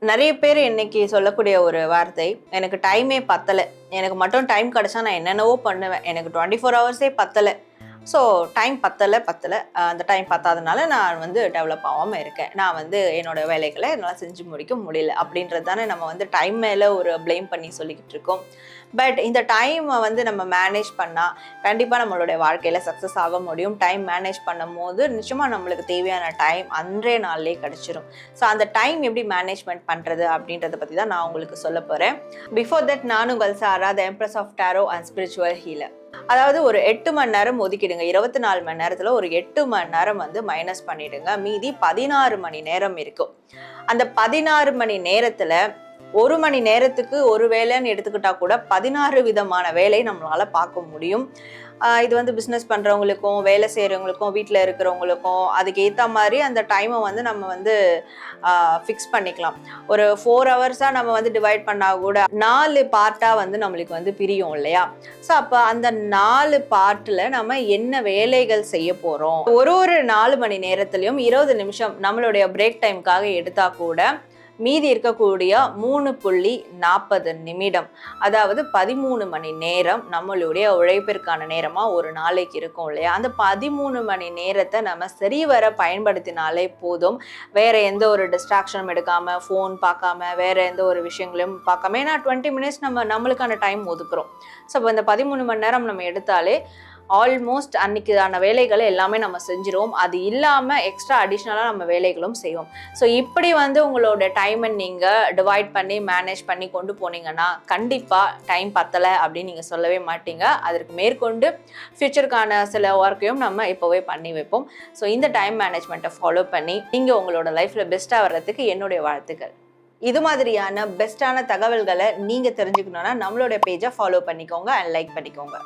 நிறைய பேர் இன்னைக்கு சொல்லக்கூடிய ஒரு வார்த்தை, எனக்கு டைமே பத்தல. எனக்கு மட்டும் டைம் கிடைச்சா நான் என்னென்னவோ பண்ணுவேன். எனக்கு 24 ஹவர்ஸே பத்தல. ஸோ டைம் பத்தல. அந்த டைம் பத்தாதனால நான் வந்து டெவலப் ஆகாம இருக்கேன். நான் வந்து என்னோட வேலைகளை என்னால் செஞ்சு முடிக்க முடியல. அப்படின்றது தானே நம்ம வந்து டைம் மேலே ஒரு ப்ளேம் பண்ணி சொல்லிக்கிட்டு இருக்கோம். பட் இந்த டைமை வந்து நம்ம மேனேஜ் பண்ணால் கண்டிப்பாக நம்மளுடைய வாழ்க்கையில் சக்ஸஸ் ஆக முடியும். டைம் மேனேஜ் பண்ணும் போது நிச்சயமாக நம்மளுக்கு தேவையான டைம் அன்றைய நாள்லேயே கிடச்சிரும். ஸோ அந்த டைம் எப்படி மேனேஜ்மெண்ட் பண்ணுறது அப்படின்றத பற்றி தான் நான் உங்களுக்கு சொல்ல போகிறேன். பிஃபோர் தட் நான் உங்கள் Sara, the empress of tarot and spiritual healer. அதாவது ஒரு 8 மணி நேரம் ஒதுக்கிடுங்க. 24 மணி நேரத்தில் ஒரு 8 மணி நேரம் வந்து மைனஸ் பண்ணிடுங்க. மீதி 16 மணி நேரம் இருக்கும். அந்த 16 மணி நேரத்தில் 1 மணி நேரத்துக்கு ஒரு வேலைன்னு எடுத்துக்கிட்டா கூட 16 விதமான வேலை நம்மளால பார்க்க முடியும். இது வந்து பிஸ்னஸ் பண்ணுறவங்களுக்கும், வேலை செய்கிறவங்களுக்கும், வீட்டில் இருக்கிறவங்களுக்கும் அதுக்கு ஏற்ற மாதிரி அந்த டைமை வந்து நம்ம வந்து ஃபிக்ஸ் பண்ணிக்கலாம். ஒரு 4 ஹவர்ஸாக நம்ம வந்து டிவைட் பண்ணால் கூட 4 பார்ட்டாக வந்து நம்மளுக்கு வந்து பிரியும் இல்லையா? ஸோ அப்போ அந்த 4 பார்ட்டில் நம்ம என்ன வேலைகள் செய்ய போகிறோம், ஒரு 4 மணி நேரத்துலையும் 20 நிமிஷம் நம்மளுடைய பிரேக் டைமுக்காக எடுத்தால் கூட மீதி இருக்கக்கூடிய 3.40 நிமிடம், அதாவது 13 மணி நேரம் நம்மளுடைய உழைப்பிற்கான நேரமாக ஒரு நாளைக்கு இருக்கும் இல்லையா? அந்த 13 மணி நேரத்தை நம்ம சரிவர பயன்படுத்தினாலே போதும். வேற எந்த ஒரு டிஸ்ட்ராக்ஷனும் எடுக்காமல், ஃபோன் பார்க்காம, வேற எந்த ஒரு விஷயங்களையும் பார்க்காம, ஏன்னா 20 மினிட்ஸ் நம்மளுக்கான டைம் ஒதுக்குறோம். ஸோ இப்போ இந்த 13 மணி நேரம் நம்ம எடுத்தாலே ஆல்மோஸ்ட் அன்னைக்கான வேலைகளை எல்லாமே நம்ம செஞ்சிருவோம். அது இல்லாமல் எக்ஸ்ட்ரா அடிஷ்னலாக நம்ம வேலைகளும் செய்வோம். ஸோ இப்படி வந்து உங்களோட டைமை நீங்கள் டிவைட் பண்ணி மேனேஜ் பண்ணி கொண்டு போனீங்கன்னா கண்டிப்பாக டைம் பத்தலை அப்படின்னு நீங்கள் சொல்லவே மாட்டீங்க. அதற்கு மேற்கொண்டு ஃபியூச்சருக்கான சில ஒர்க்கையும் நம்ம இப்போவே பண்ணி வைப்போம். ஸோ இந்த டைம் மேனேஜ்மெண்ட்டை ஃபாலோ பண்ணி நீங்கள் உங்களோட லைஃப்பில் பெஸ்ட்டாக வர்றதுக்கு என்னுடைய வாழ்த்துக்கள். இது மாதிரியான பெஸ்ட்டான தகவல்களை நீங்கள் தெரிஞ்சுக்கணுன்னா நம்மளோட பேஜை ஃபாலோ பண்ணிக்கோங்க அண்ட் லைக் பண்ணிக்கோங்க.